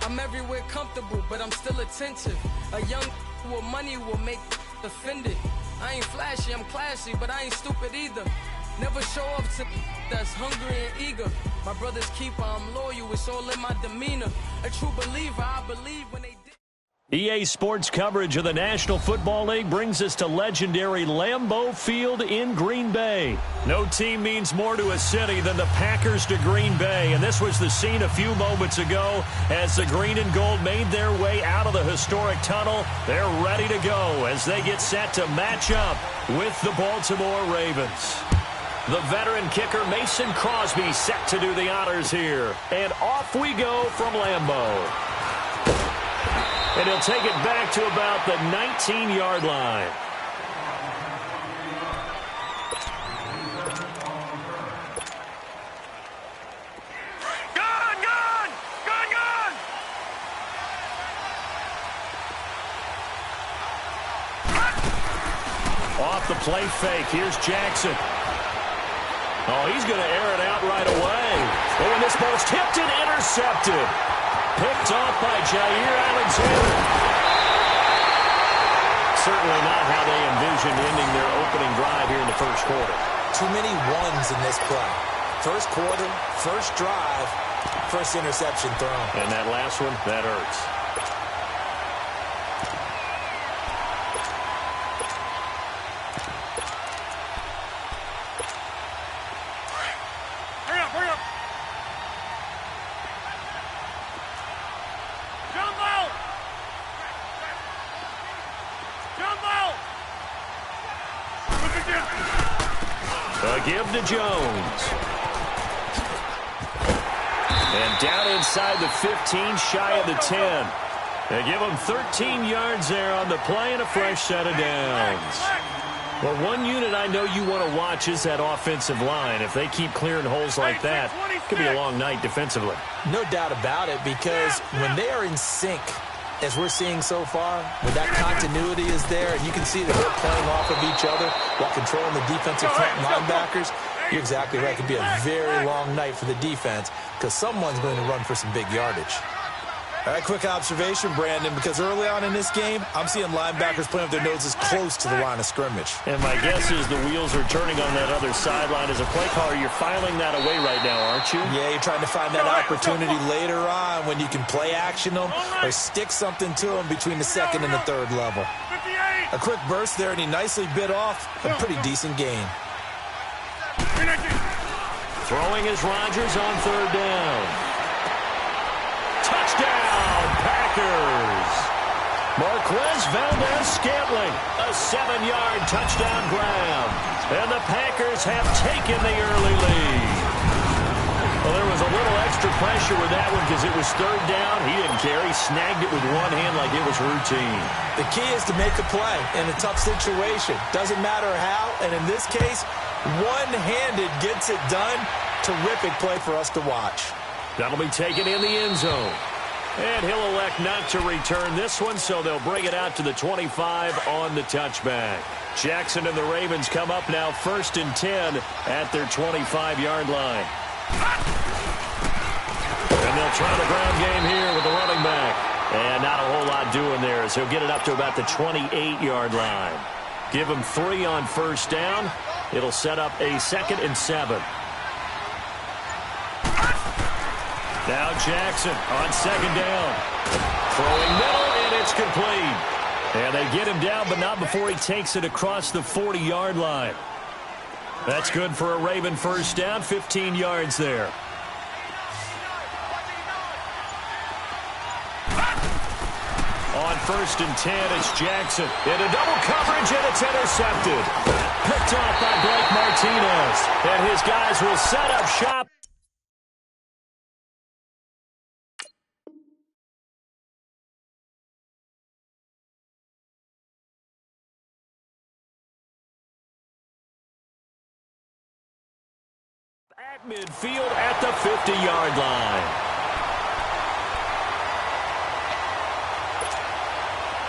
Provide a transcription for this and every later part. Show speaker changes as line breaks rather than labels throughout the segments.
I'm everywhere comfortable, but I'm still attentive. A young with money will make offended. I ain't flashy, I'm classy, but I ain't stupid either. Never show up to that's hungry and eager. My brother's keeper, I'm loyal, it's all in my demeanor. A true believer, I believe when they did.
EA Sports coverage of the National Football League brings us to legendary Lambeau Field in Green Bay. No team means more to a city than the Packers to Green Bay, and this was the scene a few moments ago as the green and gold made their way out of the historic tunnel. They're ready to go as they get set to match up with the Baltimore Ravens. The veteran kicker Mason Crosby set to do the honors here, and off we go from Lambeau. And he'll take it back to about the 19-yard line.
Gone!
Off the play fake. Here's Jackson. Oh, he's going to air it out right away. Oh, and this ball's tipped and intercepted. Picked off by Jair Alexander. Certainly not how they envisioned ending their opening drive here in the first quarter.
Too many ones in this play. First quarter, first drive, first interception thrown.
And that last one, that hurts.
Hurry up!
Give to Jones. And down inside the 15, shy of the 10. They give him 13 yards there on the play and a fresh set of downs. Well, one unit I know you want to watch is that offensive line. If they keep clearing holes like that, it could be a long night defensively.
No doubt about it, because when they are in sync, as we're seeing so far, when that continuity is there, and you can see that they're playing off of each other while controlling the defensive front linebackers, you're exactly right. It could be a very long night for the defense because someone's going to run for some big yardage.
All right, quick observation, Brandon, because early on in this game, I'm seeing linebackers playing with their noses close to the line of scrimmage.
And my guess is the wheels are turning on that other sideline. As a play caller, you're filing that away right now, aren't you?
Yeah, you're trying to find that opportunity later on when you can play action them or stick something to them between the second and the third level. A quick burst there, and he nicely bit off a pretty decent gain.
Throwing is Rodgers on third down. Touchdown, Packers. Marquez Valdez-Scantling, a 7-yard touchdown grab. And the Packers have taken the early lead. Well, there was a little extra pressure with that one because it was third down. He didn't care. He snagged it with one hand like it was routine.
The key is to make a play in a tough situation. Doesn't matter how, and in this case, one-handed gets it done. Terrific play for us to watch.
That'll be taken in the end zone. And he'll elect not to return this one, so they'll bring it out to the 25 on the touchback. Jackson and the Ravens come up now 1st and 10 at their 25-yard line. And they'll try the ground game here with the running back. And not a whole lot doing there as he'll get it up to about the 28-yard line. Give him 3 on first down. It'll set up a 2nd and 7. Now Jackson on 2nd down. Throwing middle, and it's complete. And they get him down, but not before he takes it across the 40-yard line. That's good for a Raven first down, 15 yards there. On 1st and 10, it's Jackson. Into double coverage, and it's intercepted. Picked off by Blake Martinez. And his guys will set up shop. At midfield at the 50-yard line.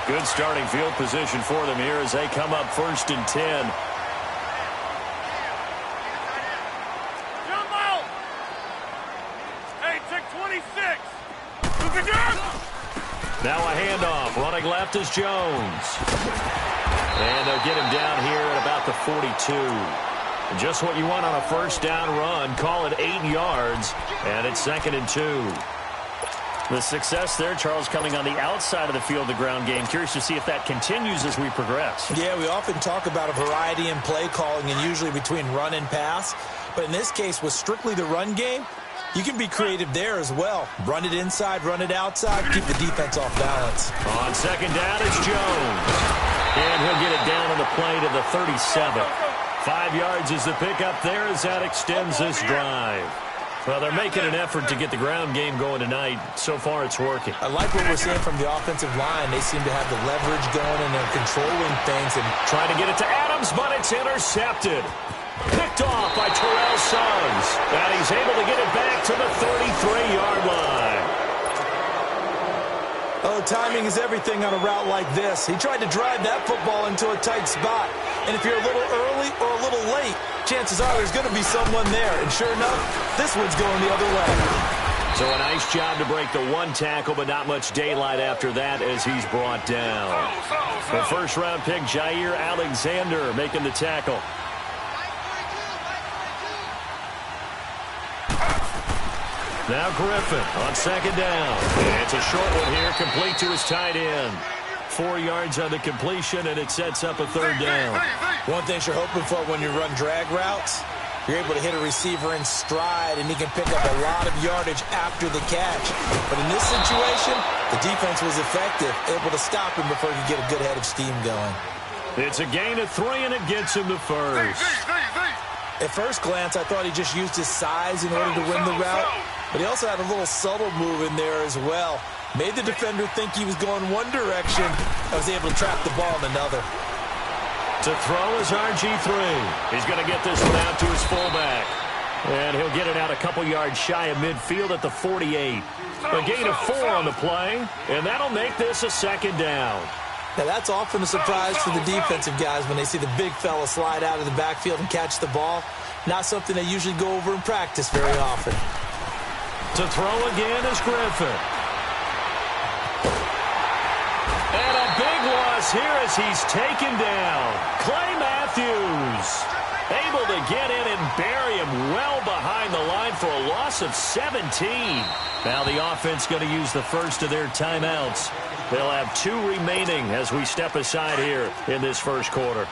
Good starting field position for them here as they come up 1st and 10.
Jump out! Hey, check 26.
Now a handoff. Running left is Jones. And they'll get him down here at about the 42. And just what you want on a first down run. Call it 8 yards. And it's 2nd and 2.
The success there, Charles, coming on the outside of the field, the ground game. Curious to see if that continues as we progress.
Yeah, we often talk about a variety in play calling and usually between run and pass. But in this case, with strictly the run game, you can be creative there as well. Run it inside, run it outside, keep the defense off balance.
On 2nd down, it's Jones. And he'll get it down on the play to the 37. 5 yards is the pickup there as that extends this drive. Well, they're making an effort to get the ground game going tonight. So far, it's working.
I like what we're seeing from the offensive line. They seem to have the leverage going, and they're controlling things. And
trying to get it to Adams, but it's intercepted. Picked off by Terrell Suggs. And he's able to get it back to the 33-yard line.
Oh, timing is everything on a route like this. He tried to drive that football into a tight spot. And if you're a little early or a little late, chances are there's going to be someone there. And sure enough, this one's going the other way.
So a nice job to break the one tackle, but not much daylight after that as he's brought down. The first-round pick, Jair Alexander, making the tackle. Now Griffin on 2nd down. And it's a short one here, complete to his tight end. 4 yards on the completion, and it sets up a 3rd down.
One thing you're hoping for when you run drag routes, you're able to hit a receiver in stride, and he can pick up a lot of yardage after the catch. But in this situation, the defense was effective, able to stop him before he could get a good head of steam going.
It's a gain of 3, and it gets him to first.
At first glance, I thought he just used his size in order to win the route, but he also had a little subtle move in there as well. Made the defender think he was going one direction. I was able to trap the ball in another.
To throw is RG3. He's going to get this one out to his fullback. And he'll get it out a couple yards shy of midfield at the 48. A gain of 4 on the play, and that'll make this a 2nd down.
Now, that's often a surprise for the defensive guys when they see the big fella slide out of the backfield and catch the ball. Not something they usually go over in practice very often.
To throw again is Griffin. And a big loss here as he's taken down. Clay Matthews able to get in and bury him well behind the line for a loss of 17. Now the offense going to use the first of their timeouts. They'll have 2 remaining as we step aside here in this first quarter.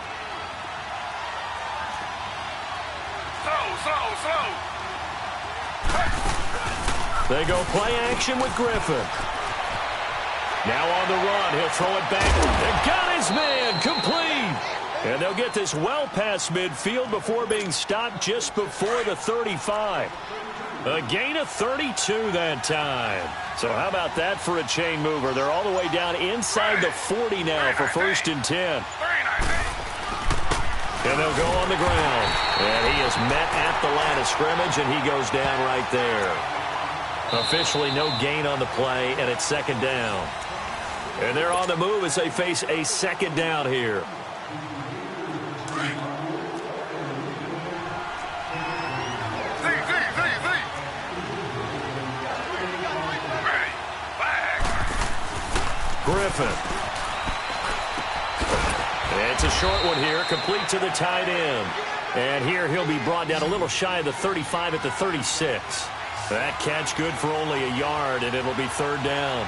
They go play action with Griffin. Now on the run, he'll throw it back. And got his man complete. And they'll get this well past midfield before being stopped just before the 35. A gain of 32 that time. So how about that for a chain mover? They're all the way down inside the 40 now for 1st and 10. And they'll go on the ground. And he is met at the line of scrimmage, and he goes down right there. Officially no gain on the play, and it's 2nd down. And they're on the move as they face a 2nd down here. Griffin. It's a short one here, complete to the tight end. And here he'll be brought down a little shy of the 35 at the 36. That catch good for only a yard, and it'll be 3rd down.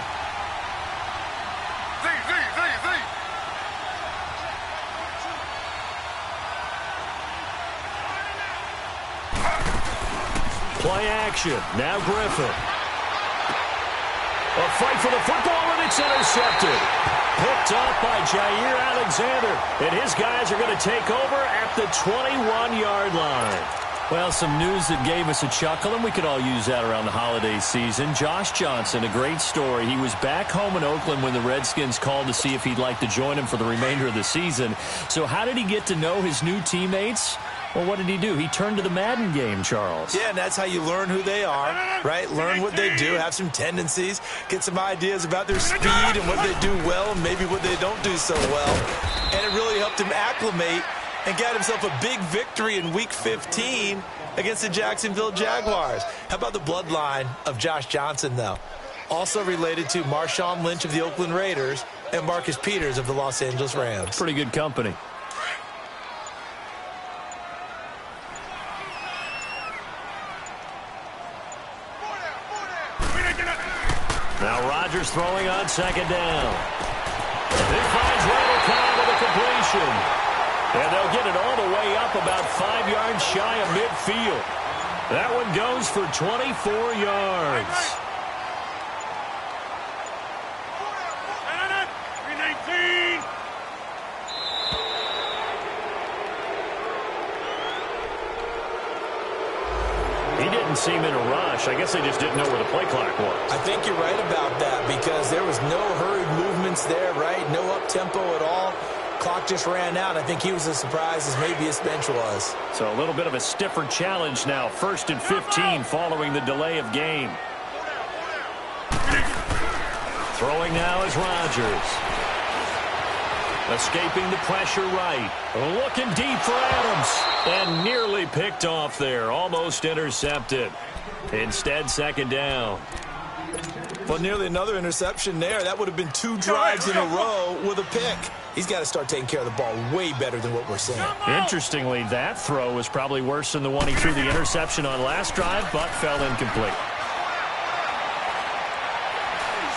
Play action. Now Griffin. A fight for the football, and it's intercepted. Picked up by Jair Alexander. And his guys are going to take over at the 21-yard line.
Well, some news that gave us a chuckle, and we could all use that around the holiday season. Josh Johnson, a great story. He was back home in Oakland when the Redskins called to see if he'd like to join him for the remainder of the season. So how did he get to know his new teammates? Well, what did he do? He turned to the Madden game, Charles.
Yeah, and that's how you learn who they are, right? Learn what they do, have some tendencies, get some ideas about their speed and what they do well and maybe what they don't do so well. And it really helped him acclimate and got himself a big victory in Week 15 against the Jacksonville Jaguars. How about the bloodline of Josh Johnson, though? also related to Marshawn Lynch of the Oakland Raiders and Marcus Peters of the Los Angeles Rams.
Pretty good company. Now Rodgers throwing on second down. He finds Randall Cobb with a completion. And they'll get it all the way up about 5 yards shy of midfield. That one goes for 24 yards. He didn't seem in a rush. I guess they just didn't know where the play clock was.
I think you're right about that because there was no hurried movements there, right? No up-tempo at all. Clock just ran out. I think he was as surprised as maybe his bench was.
So a little bit of a stiffer challenge now. 1st and 15 following the delay of game. Throwing now is Rodgers. Escaping the pressure right. Looking deep for Adams. And nearly picked off there. Almost intercepted. Instead, second down.
Well, nearly another interception there. That would have been 2 drives in a row with a pick. He's got to start taking care of the ball way better than what we're seeing.
Interestingly, that throw was probably worse than the one he threw the interception on last drive, but fell incomplete.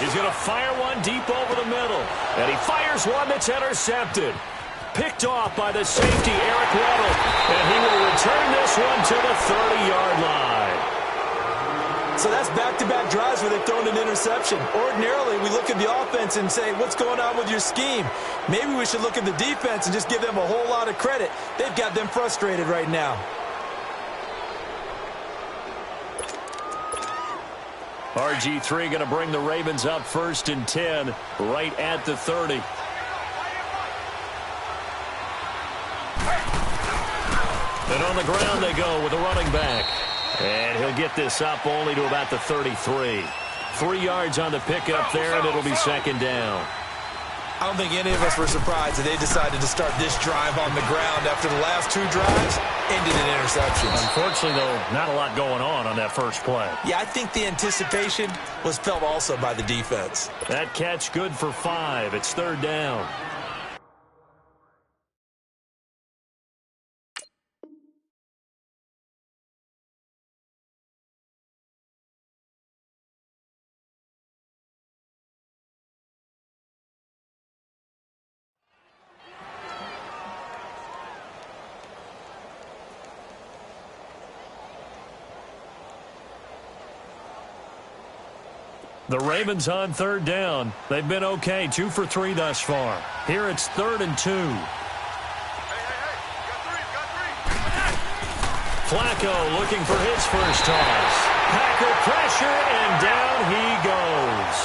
He's going to fire one deep over the middle. And he fires one that's intercepted. Picked off by the safety, Eric Weddle. And he will return this one to the 30-yard line.
So that's back-to-back drives where they've thrown an interception. Ordinarily, we look at the offense and say, what's going on with your scheme? Maybe we should look at the defense and just give them a whole lot of credit. They've got them frustrated right now.
RG3 going to bring the Ravens up 1st and 10 right at the 30. And on the ground they go with a running back. And he'll get this up only to about the 33. 3 yards on the pickup there, and it'll be second down.
I don't think any of us were surprised that they decided to start this drive on the ground after the last 2 drives ended in interceptions.
Unfortunately, though, not a lot going on that first play.
Yeah, I think the anticipation was felt also by the defense.
That catch good for 5. It's 3rd down. The Ravens on 3rd down. They've been okay, 2 for 3 thus far. Here it's 3rd and 2. Flacco looking for his first toss. Packer pressure, and down he goes.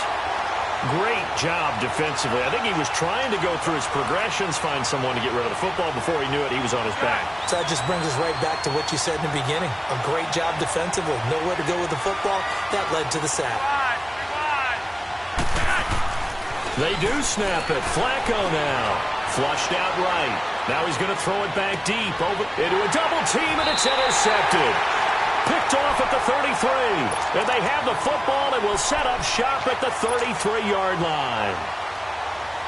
Great job defensively. I think he was trying to go through his progressions, find someone to get rid of the football. Before he knew it, he was on his back.
So that just brings us right back to what you said in the beginning. A great job defensively. Nowhere to go with the football. That led to the sack.
They do snap it. Flacco now. Flushed out right. Now he's going to throw it back deep over into a double team, and it's intercepted. Picked off at the 33. And they have the football and will set up shop at the 33-yard line.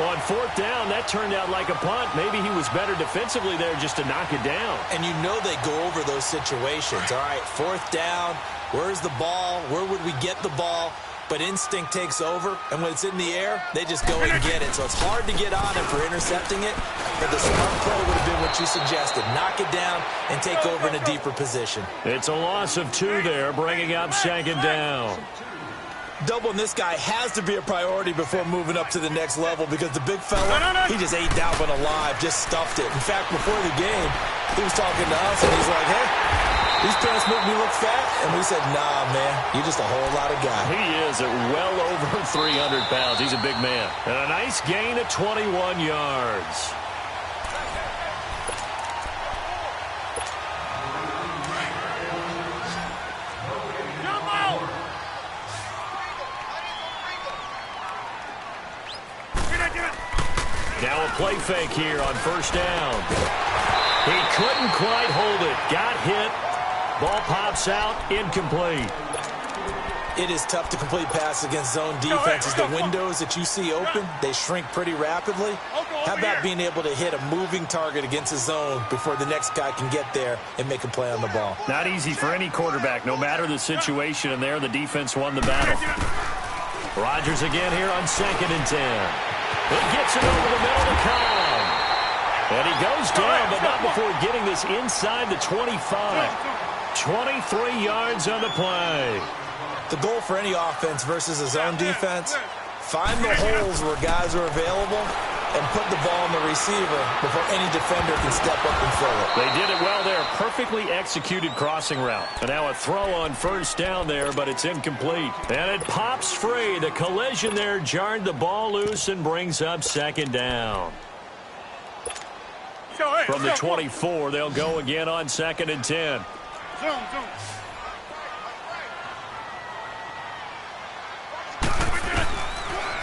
On 4th down, that turned out like a punt. Maybe he was better defensively there just to knock it down.
And you know they go over those situations. All right, 4th down. Where's the ball? Where would we get the ball? But instinct takes over, and when it's in the air, they just go and get it. So it's hard to get on him for intercepting it, but the smart play would have been what you suggested. Knock it down and take over in a deeper position.
It's a loss of 2 there, bringing up 2nd down.
Doubling this guy has to be a priority before moving up to the next level because the big fella, he just ate that one alive, just stuffed it. In fact, before the game, he was talking to us, and he's like, hey, these pants make me look fat. And we said, nah, man, you're just a whole lot of guy.
He is at well over 300 pounds. He's a big man. And a nice gain of 21 yards. Now a play fake here on 1st down. He couldn't quite hold it. Got hit. Ball pops out, incomplete.
It is tough to complete passes against zone defenses. The windows that you see open, they shrink pretty rapidly. How about being able to hit a moving target against a zone before the next guy can get there and make a play on the ball?
Not easy for any quarterback, no matter the situation, and there the defense won the battle. Rodgers again here on 2nd and 10. He gets it over the middle to Cobb. And he goes down, but not before getting this inside the 25. 23 yards on the play.
The goal for any offense versus a zone defense, find the holes where guys are available and put the ball on the receiver before any defender can step up and fill it.
They did it well there. Perfectly executed crossing route. And now a throw on 1st down there, but it's incomplete. And it pops free. The collision there jarred the ball loose and brings up 2nd down. From the 24, they'll go again on 2nd and 10.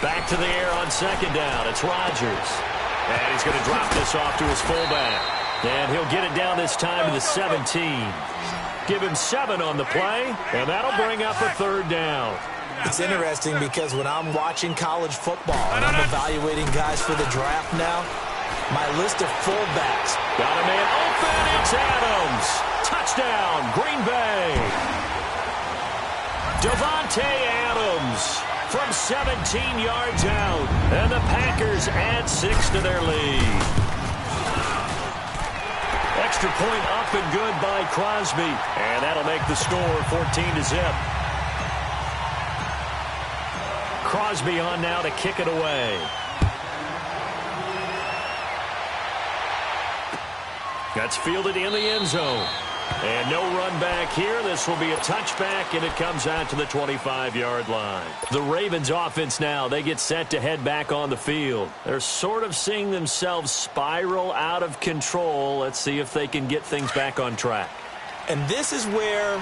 Back to the air on 2nd down. It's Rodgers. And he's going to drop this off to his fullback. And he'll get it down this time to the 17. Give him 7 on the play, and that'll bring up a 3rd down.
It's interesting because when I'm watching college football and I'm evaluating guys for the draft now, my list of fullbacks.
Got a man open. It's Adams. Touchdown, Green Bay. Davante Adams from 17 yards out. And the Packers add 6 to their lead. Extra point up and good by Crosby. And that'll make the score 14-0. Crosby on now to kick it away. That's fielded in the end zone. And no run back here. This will be a touchback, and it comes out to the 25-yard line. The Ravens offense now, they get set to head back on the field. They're sort of seeing themselves spiral out of control. Let's see if they can get things back on track.
And this is where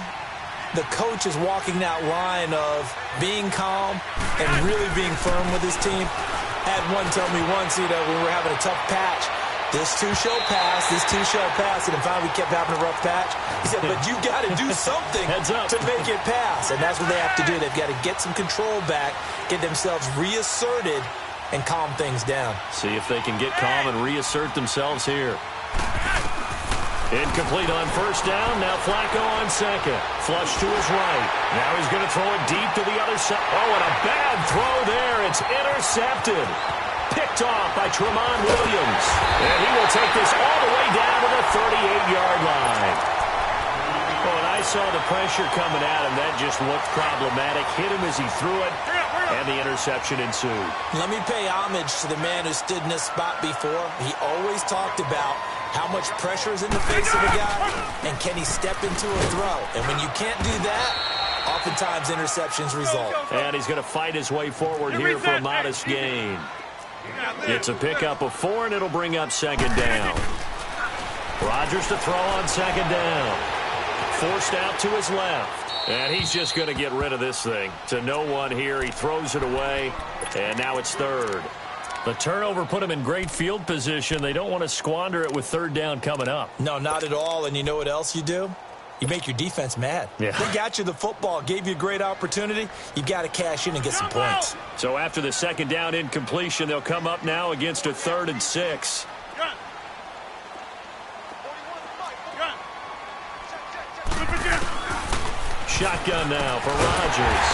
the coach is walking that line of being calm and really being firm with his team. I had one tell me once, when we were having a tough patch, this too shall pass, this too shall pass, and finally we kept having a rough patch. He said, but you got to do something to make it pass, and that's what they have to do. They've got to get some control back, get themselves reasserted, and calm things down.
See if they can get calm and reassert themselves here. Incomplete on 1st down. Now Flacco on 2nd. Flush to his right. Now he's going to throw it deep to the other side. Oh, and a bad throw there. It's intercepted. Picked off by Tramon Williams. And he will take this all the way down to the 38-yard line. Oh, and I saw the pressure coming at him. That just looked problematic. Hit him as he threw it, and the interception ensued.
Let me pay homage to the man who stood in this spot before. He always talked about how much pressure is in the face of a guy, and can he step into a throw. And when you can't do that, oftentimes interceptions result.
And he's going to fight his way forward here for a modest gain. It's a pickup of 4, and it'll bring up 2nd down. Rodgers to throw on 2nd down. Forced out to his left. And he's just going to get rid of this thing. To no one here. He throws it away, and now it's 3rd. The turnover put him in great field position. They don't want to squander it with 3rd down coming up.
No, not at all. And you know what else you do? You make your defense mad.
Yeah.
They got you the football, gave you a great opportunity. You got to cash in and get some points.
So after the 2nd down incompletion, they'll come up now against a 3rd and 6. Shotgun now for Rodgers.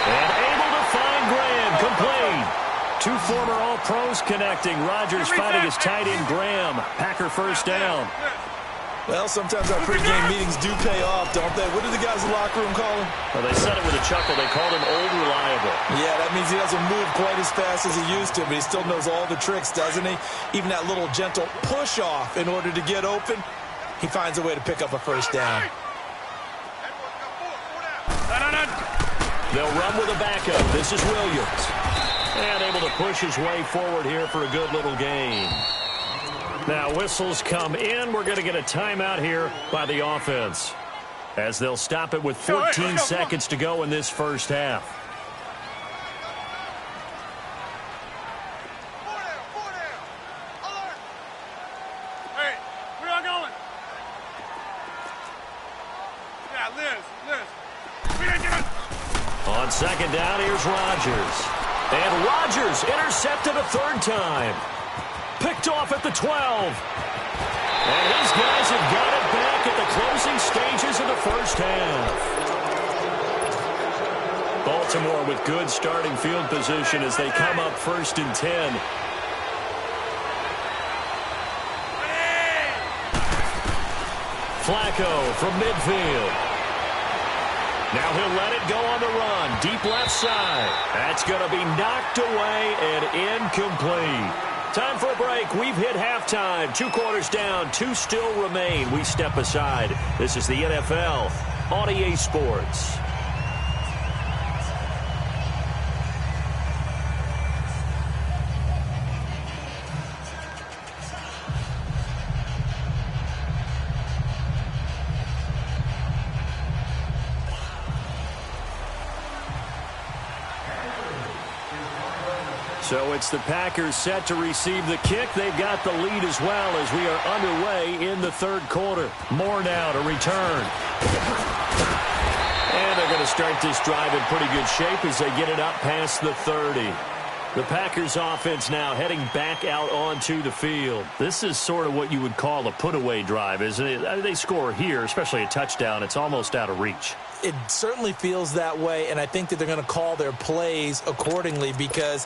And able to find Graham. Complete. 2 former All-Pros connecting. Rodgers fighting his tight end Graham. Packer 1st down.
Well, sometimes our pregame meetings do pay off, don't they? What do the guys in the locker room call him?
Well, they said it with a chuckle. They called him Old Reliable.
Yeah, that means he doesn't move quite as fast as he used to, but he still knows all the tricks, doesn't he? Even that little gentle push-off in order to get open, he finds a way to pick up a 1st down.
They'll run with a backup. This is Williams. And able to push his way forward here for a good little gain. Now whistles come in. We're going to get a timeout here by the offense, as they'll stop it with 14 seconds to go in this 1st half.
Hey, where y'all going? Yeah, Liz.
On Second down, here's Rodgers. And Rodgers intercepted a third time. Picked off at the 12. And his guys have got it back at the closing stages of the first half. Baltimore with good starting field position as they come up 1st and 10. Flacco from midfield. Now he'll let it go on the run. Deep left side. That's going to be knocked away and incomplete. Time for a break. We've hit halftime. 2 quarters down. 2 still remain. We step aside. This is the NFL on EA Sports. So it's the Packers set to receive the kick. They've got the lead as well as we are underway in the 3rd quarter. More now to return. And they're going to start this drive in pretty good shape as they get it up past the 30. The Packers offense now heading back out onto the field. This is sort of what you would call a put-away drive, isn't it? They score here, especially a touchdown. It's almost out of reach.
It certainly feels that way, and I think that they're going to call their plays accordingly because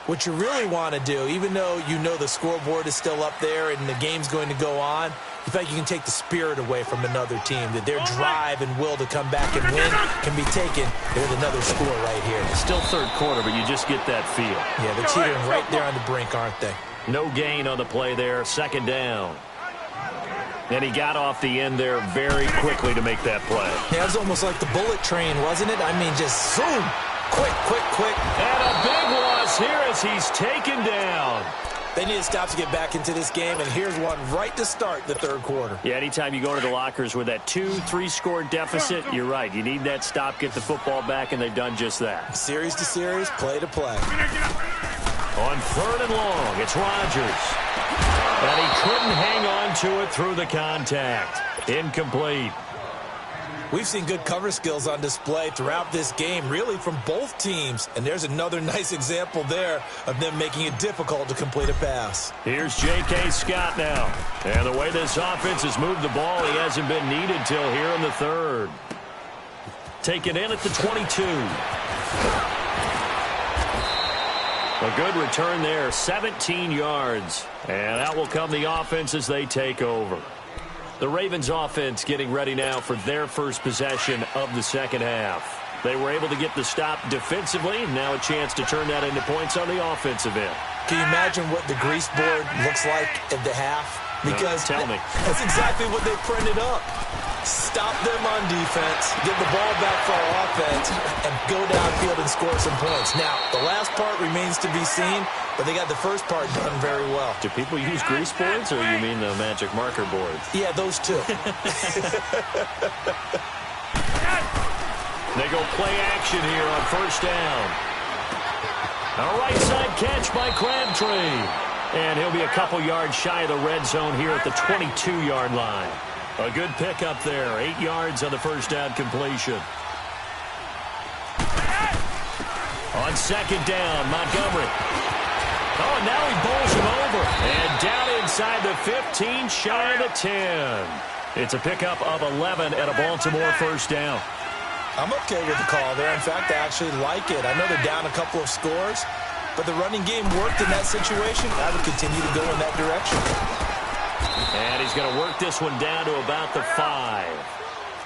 what you really want to do, even though you know the scoreboard is still up there and the game's going to go on, you feel like you can take the spirit away from another team, that their drive and will to come back and win can be taken with another score right here.
Still 3rd quarter, but you just get that feel.
Yeah, they're teetering right there on the brink, aren't they?
No gain on the play there. 2nd down. And he got off the end there very quickly to make that play.
Yeah, it was almost like the bullet train, wasn't it? I mean, just zoom. Quick, quick, quick.
And a big loss here as he's taken down.
They need to stop to get back into this game, and here's one right to start the 3rd quarter.
Yeah, anytime you go to the lockers with that 2-3 score deficit, you're right. You need that stop, get the football back, and they've done just that.
Series to series, play to play.
On 3rd and long, it's Rodgers. And he couldn't hang on to it through the contact. Incomplete.
We've seen good cover skills on display throughout this game, really from both teams. And there's another nice example there of them making it difficult to complete a pass.
Here's J.K. Scott now. And the way this offense has moved the ball, he hasn't been needed till here in the 3rd. Taken in at the 22. A good return there, 17 yards. And out will come the offense as they take over. The Ravens offense getting ready now for their first possession of the 2nd half. They were able to get the stop defensively, and now a chance to turn that into points on the offensive end.
Can you imagine what the grease board looks like at the half? Because
tell me.
That's exactly what they printed up. Stop them on defense, get the ball back for our offense, and go downfield and score some points. Now, the last part remains to be seen, but they got the first part done very well.
Do people use grease boards, or you mean the magic marker boards?
Yeah, those two.
They go play action here on 1st down. A right side catch by Crabtree. And he'll be a couple yards shy of the red zone here at the 22-yard line. A good pickup there. 8 yards on the 1st down completion. On 2nd down, Montgomery. Oh, and now he bowls him over. And down inside the 15, shy of the 10. It's a pickup of 11 at a Baltimore 1st down.
I'm okay with the call there. In fact, I actually like it. I know they're down a couple of scores, but the running game worked in that situation. I would continue to go in that direction.
And he's going to work this one down to about the 5.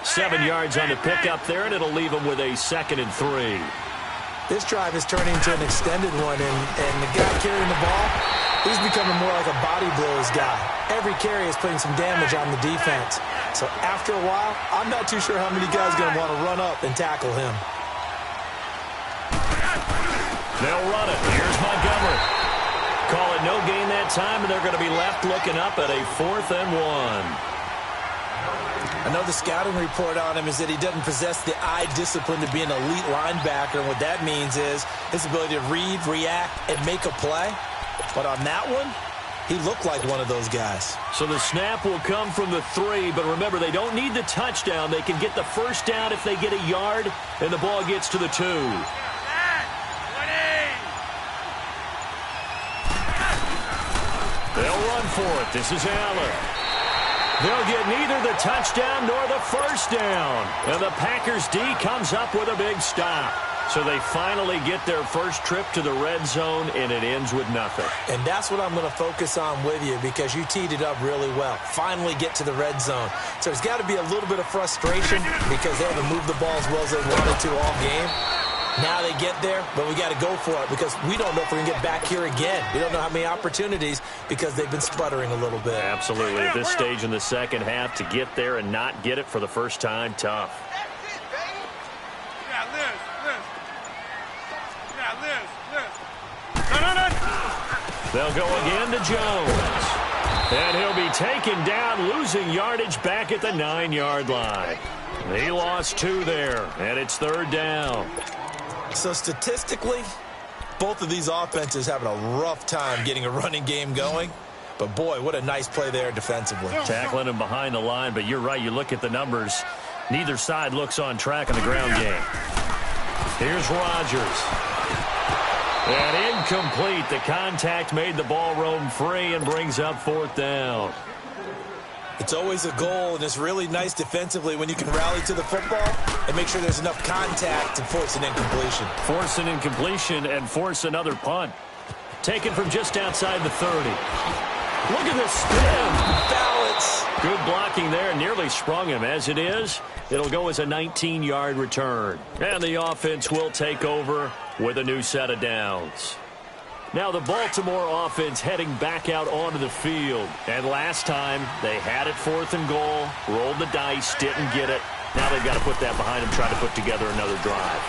7 yards on the pickup there, and it'll leave him with a 2nd and 3.
This drive is turning into an extended one, and the guy carrying the ball, he's becoming more like a body blows guy. Every carry is putting some damage on the defense. So after a while, I'm not too sure how many guys are going to want to run up and tackle him.
They'll run it. Here's Montgomery. Call it no gain that time, and they're going to be left looking up at a 4th and 1.
I know the scouting report on him is that he doesn't possess the eye discipline to be an elite linebacker, and what that means is his ability to read, react, and make a play. But on that one,
He looked like one of those guys.
So the snap will come from the 3, but remember, they don't need the touchdown. They can get the first down if they get a yard, and the ball gets to the 2. They'll run for it. This is Allen. They'll get neither the touchdown nor the first down. And the Packers D comes up with a big stop. So they finally get their first trip to the red zone, and it ends with nothing.
And that's what I'm going to focus on with you, because you teed it up really well. Finally get to the red zone. So there's got to be a little bit of frustration because they haven't moved the ball as well as they wanted to all game. Now they get there, but we got to go for it because we don't know if we're going to get back here again. We don't know how many opportunities because they've been sputtering a little bit.
Absolutely. At this stage in the second half, to get there and not get it for the first time, tough. They'll go again to Jones. And he'll be taken down, losing yardage back at the 9-yard line. He lost 2 there, and it's 3rd down.
So statistically, both of these offenses having a rough time getting a running game going. But, boy, what a nice play there defensively.
Tackling him behind the line, but you're right. You look at the numbers. Neither side looks on track in the ground game. Here's Rodgers. And incomplete. The contact made the ball roam free and brings up 4th down.
It's always a goal, and it's really nice defensively when you can rally to the football and make sure there's enough contact to force an incompletion.
Force an incompletion and force another punt. Taken from just outside the 30. Look at this spin.
Balance.
Good blocking there. Nearly sprung him. As it is, it'll go as a 19-yard return. And the offense will take over with a new set of downs. Now the Baltimore offense heading back out onto the field. And last time, they had it 4th and goal, rolled the dice, didn't get it. Now they've got to put that behind them, try to put together another drive.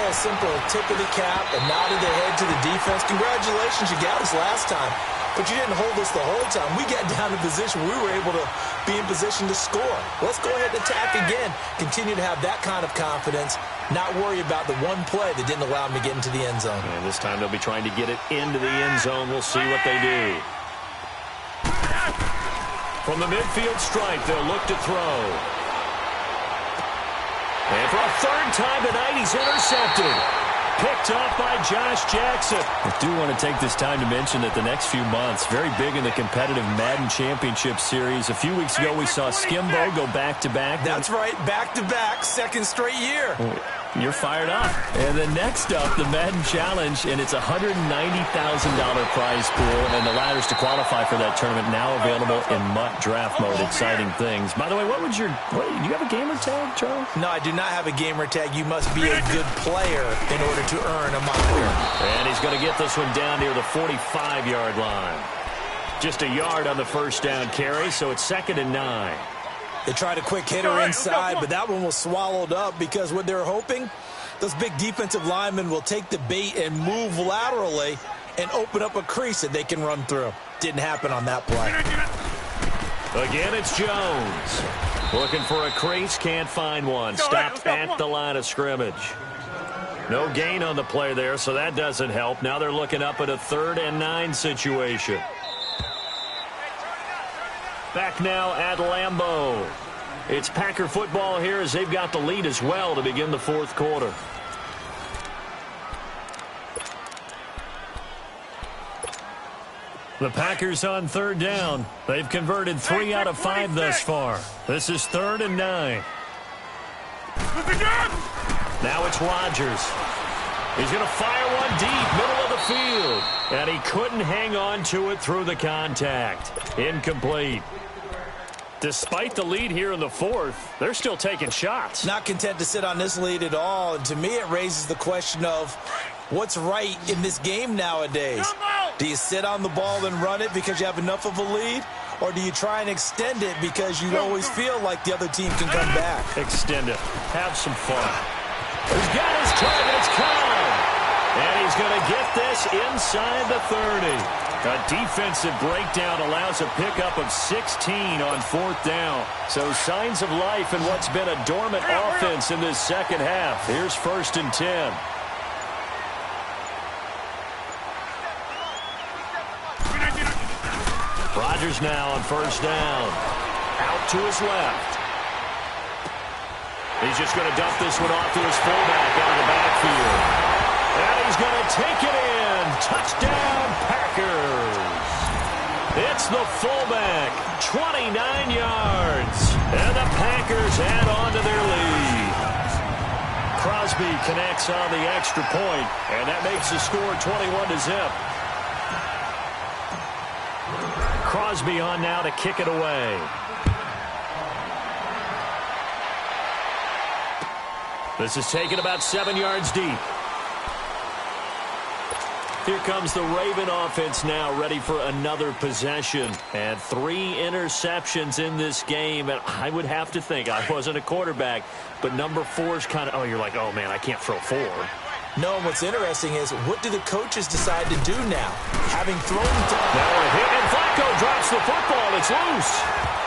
A simple tip of the cap, a nod of the head to the defense. Congratulations, you got us last time. But you didn't hold us the whole time. We got down in position. We were able to be in position to score. Let's go ahead and attack again. Continue to have that kind of confidence. Not worry about the one play that didn't allow them to get into the end zone.
And this time they'll be trying to get it into the end zone. We'll see what they do. From the midfield stripe, they'll look to throw. And for a 3rd time tonight, he's intercepted. Picked up by Josh Jackson.
I do want to take this time to mention that the next few months, very big in the competitive Madden Championship Series. A few weeks ago, we saw Skimbo go back-to-back.
That's right, back-to-back, 2nd straight year.
You're fired up. And then next up, the Madden Challenge, and it's a $190,000 prize pool, and the ladders to qualify for that tournament now available in MUT draft mode. Exciting things. By the way, do you have a gamer tag, Charles?
No, I do not have a gamer tag. You must be a good player in order to earn a moniker.
And he's going to get this one down near the 45-yard line. Just a yard on the first down carry, so it's 2nd and 9.
They tried a quick hitter inside, but that one was swallowed up because what they're hoping, those big defensive linemen will take the bait and move laterally and open up a crease that they can run through. Didn't happen on that play.
Again, it's Jones. Looking for a crease, can't find one. Stopped at the line of scrimmage. No gain on the play there, so that doesn't help. Now they're looking up at a 3rd and 9 situation. Back now at Lambeau. It's Packer football here as they've got the lead as well to begin the 4th quarter. The Packers on 3rd down. They've converted 3 out of 5 thus far. This is 3rd and 9. Now it's Rodgers. He's going to fire one deep, middle of the field. And he couldn't hang on to it through the contact. Incomplete. Despite the lead here in the 4th, they're still taking shots.
Not content to sit on this lead at all. And to me, it raises the question of what's right in this game nowadays. Do you sit on the ball and run it because you have enough of a lead? Or do you try and extend it because you always feel like the other team can come back?
Extend it. Have some fun. He's got his target. It's Khan. And he's going to get this inside the 30. A defensive breakdown allows a pickup of 16 on 4th down. So signs of life in what's been a dormant offense in this second half. Here's 1st and 10. Rodgers now on first down. Out to his left. He's just going to dump this one off to his fullback out of the backfield. And he's going to take it in. Touchdown, Packers. It's the fullback, 29 yards. And the Packers add on to their lead. Crosby connects on the extra point, and that makes the score 21-0. Crosby on now to kick it away. This is taken about 7 yards deep. Here comes the Raven offense now, ready for another possession. And 3 interceptions in this game. And I would have to think, I wasn't a quarterback, but number 4 is kind of, you're like, oh, man, I can't throw 4.
No, and what's interesting is, what do the coaches decide to do now? Having thrown...
Now a hit, and Flacco drops the football. It's loose.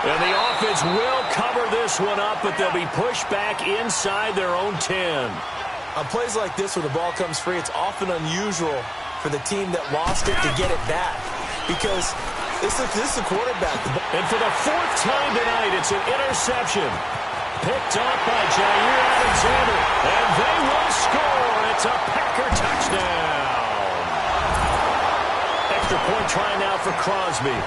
And the offense will cover this one up, but they'll be pushed back inside their own 10.
On plays like this where the ball comes free, it's often unusual for the team that lost it to get it back. Because this is the quarterback.
And for the 4th time tonight, it's an interception. Picked up by Jair Alexander. And they will score. It's a Packer touchdown. Extra point try now for Crosby.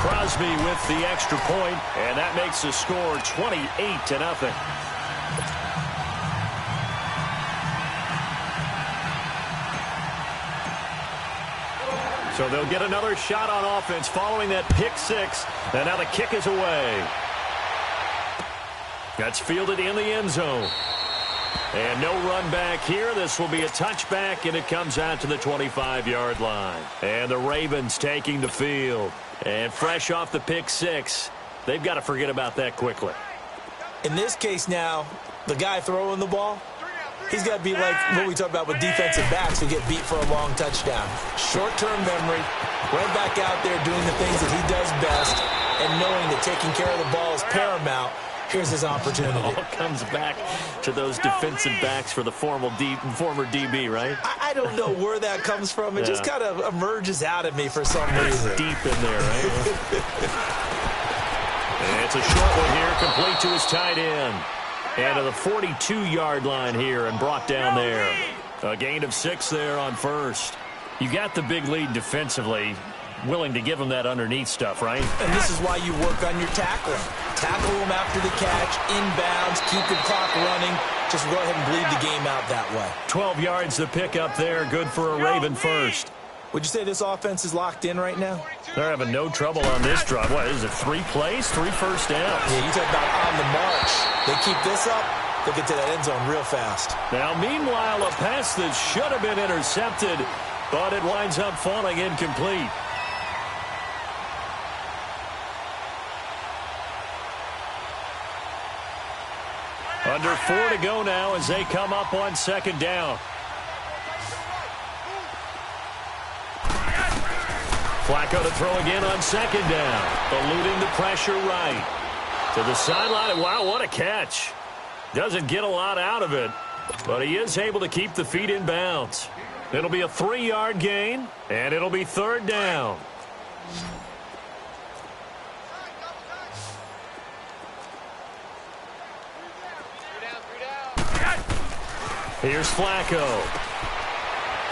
Crosby with the extra point, and that makes the score 28-0. So they'll get another shot on offense following that pick 6, and now the kick is away. That's fielded in the end zone. And no run back here. This will be a touchback, and it comes out to the 25-yard line. And the Ravens taking the field. And fresh off the pick 6, they've got to forget about that quickly.
In this case now, the guy throwing the ball, he's got to be like what we talk about with defensive backs who get beat for a long touchdown. Short-term memory, right back out there doing the things that he does best, and knowing that taking care of the ball is paramount. Here's his opportunity.
It all comes back to those defensive backs for the former DB, right?
I don't know where that comes from. It just kind of emerges out of me for some reason.
Deep in there, right? And it's a short one here, complete to his tight end. And to the 42-yard line here and brought down there. A gain of 6 there on first. You got the big lead defensively. Willing to give him that underneath stuff, right?
And this is why you work on your tackling. Tackle him after the catch, inbounds, keep the clock running. Just go ahead and bleed the game out that way.
12 yards to pick up there. Good for a Raven first.
Would you say this offense is locked in right now?
They're having no trouble on this drive. What is it, 3 plays, 3 first downs?
Yeah, you talk about on the march. They keep this up, they'll get to that end zone real fast.
Now, meanwhile, a pass that should have been intercepted, but it winds up falling incomplete. Under 4 to go now as they come up on second down. Flacco to throw again on second down. Eluding the pressure right. To the sideline. Wow, what a catch. Doesn't get a lot out of it, but he is able to keep the feet in bounds. It'll be a 3-yard gain, and it'll be 3rd down. Here's Flacco.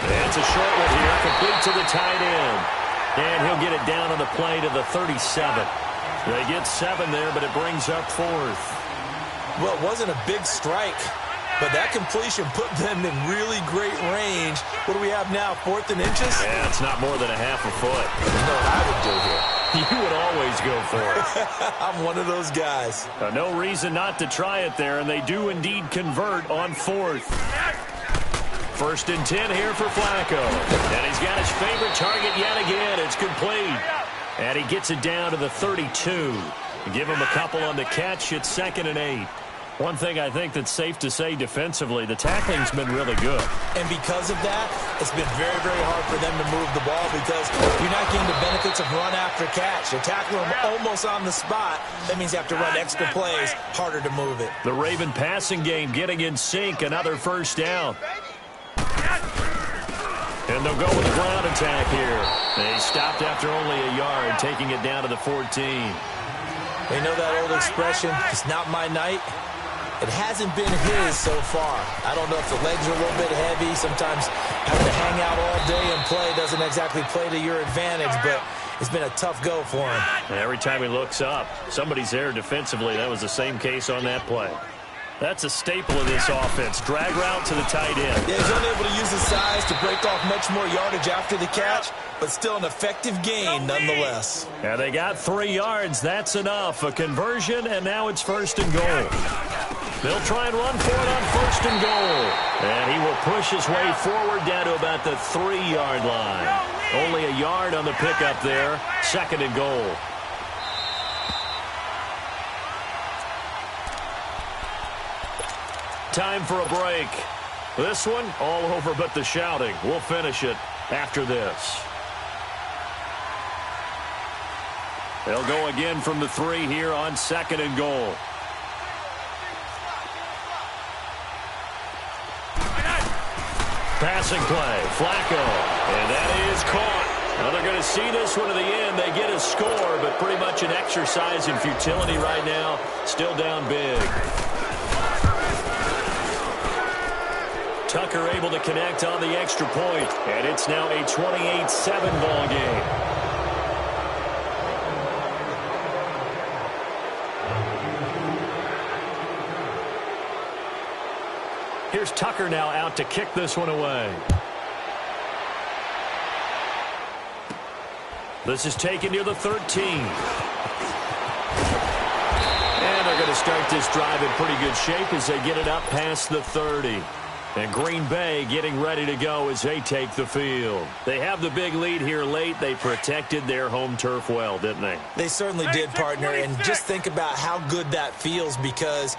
It's a short one here, complete to the tight end. And he'll get it down on the play to the 37. They get 7 there, but it brings up 4th.
Well, it wasn't a big strike, but that completion put them in really great range. What do we have now, 4th and inches?
Yeah, it's not more than a half a foot.
You know what I would do here.
You would always go for it.
I'm one of those guys.
No reason not to try it there, and they do indeed convert on 4th. 1st and 10 here for Flacco. And he's got his favorite target yet again. It's complete. And he gets it down to the 32. Give him a couple on the catch. It's 2nd and 8. One thing I think that's safe to say defensively, the tackling's been really good.
And because of that, it's been very, very hard for them to move the ball because you're not getting the benefits of run after catch. You're tackling them almost on the spot. That means you have to run extra plays, harder to move it.
The Raven passing game getting in sync, another 1st down. And And they'll go with a ground attack here. They stopped after only a yard, taking it down to the 14.
You know that old expression, it's not my night? It hasn't been his so far. I don't know if the legs are a little bit heavy. Sometimes having to hang out all day and play doesn't exactly play to your advantage, but it's been a tough go for him.
And every time he looks up, somebody's there defensively. That was the same case on that play. That's a staple of this offense. Drag route to the tight end.
Yeah, he's unable to use his size to break off much more yardage after the catch, but still an effective gain nonetheless.
Yeah, they got 3 yards. That's enough. A conversion, and now it's 1st and goal. They'll try and run for it on 1st and goal. And he will push his way forward down to about the 3-yard line. Only a yard on the pickup there. 2nd and goal. Time for a break. This one, all over but the shouting. We'll finish it after this. They'll go again from the 3 here on 2nd and goal. Passing play, Flacco, and that is caught. Now they're going to see this one to the end. They get a score, but pretty much an exercise in futility right now. Still down big. Tucker able to connect on the extra point, and it's now a 28-7 ball game. Here's Tucker now out to kick this one away. This is taken near the 13. And they're going to start this drive in pretty good shape as they get it up past the 30. And Green Bay getting ready to go as they take the field. They have the big lead here late. They protected their home turf well, didn't they?
They certainly did, partner. And just think about how good that feels, because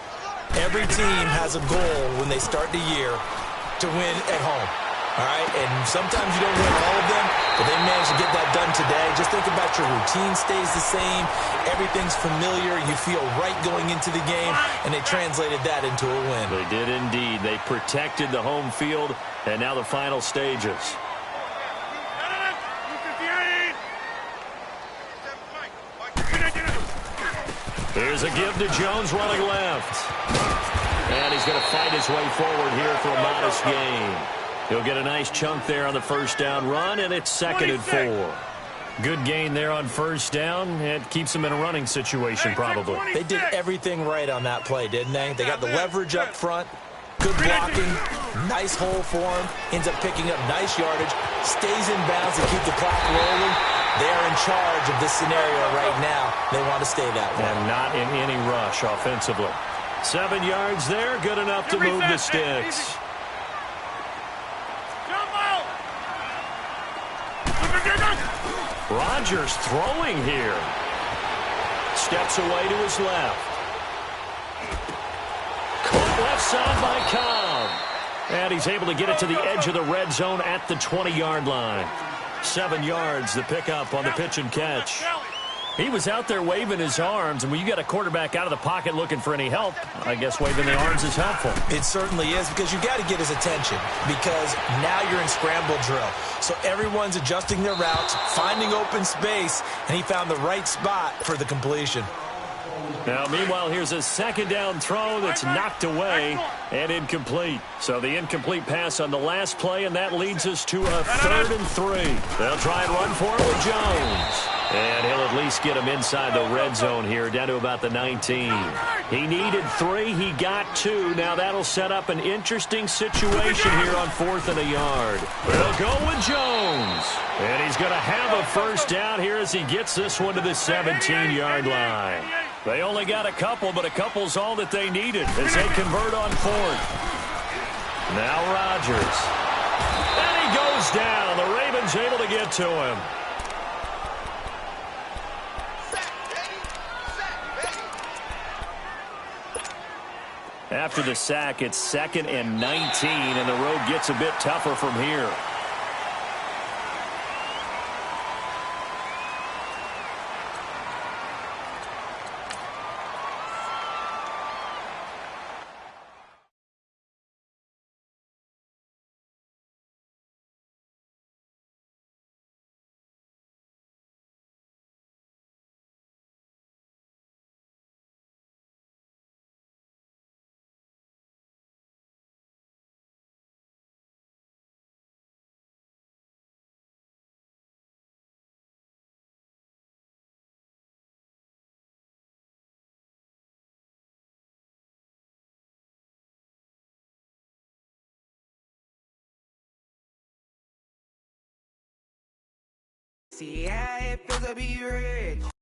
every team has a goal when they start the year to win at home. All right? And sometimes you don't win all of them, but they managed to get that done today. Just think about your routine stays the same. Everything's familiar. You feel right going into the game, and they translated that into a win.
They did indeed. They protected the home field, and now the final stages. Here's a give to Jones running left. And he's going to fight his way forward here for a modest gain. He'll get a nice chunk there on the 1st down run, and it's 2nd and 4. Good gain there on 1st down. It keeps them in a running situation, probably.
They did everything right on that play, didn't they? They got the leverage up front, good blocking, nice hole for him, ends up picking up nice yardage, stays in bounds to keep the clock rolling. They are in charge of this scenario right now. They want to stay that way.
And not in any rush offensively. 7 yards there, good enough to move the sticks. Rodgers throwing here. Steps away to his left. Caught left side by Cobb. And he's able to get it to the edge of the red zone at the 20-yard line. 7 yards, the pickup on the pitch and catch. He was out there waving his arms, and when you got a quarterback out of the pocket looking for any help, I guess waving the arms is helpful.
It certainly is, because you got to get his attention, because now you're in scramble drill. So everyone's adjusting their routes, finding open space, and he found the right spot for the completion.
Now, meanwhile, here's a 2nd down throw that's knocked away and incomplete. So the incomplete pass on the last play, and that leads us to a 3rd and 3. They'll try and run for it with Jones. And he'll at least get him inside the red zone here, down to about the 19. He needed 3. He got 2. Now that'll set up an interesting situation here on 4th and a yard. They'll go with Jones. And he's going to have a 1st down here as he gets this one to the 17-yard line. They only got a couple, but a couple's all that they needed as they convert on 4th. Now Rodgers. And he goes down. The Ravens able to get to him. After the sack, it's 2nd and 19, and the road gets a bit tougher from here.
See how it feels to be rich.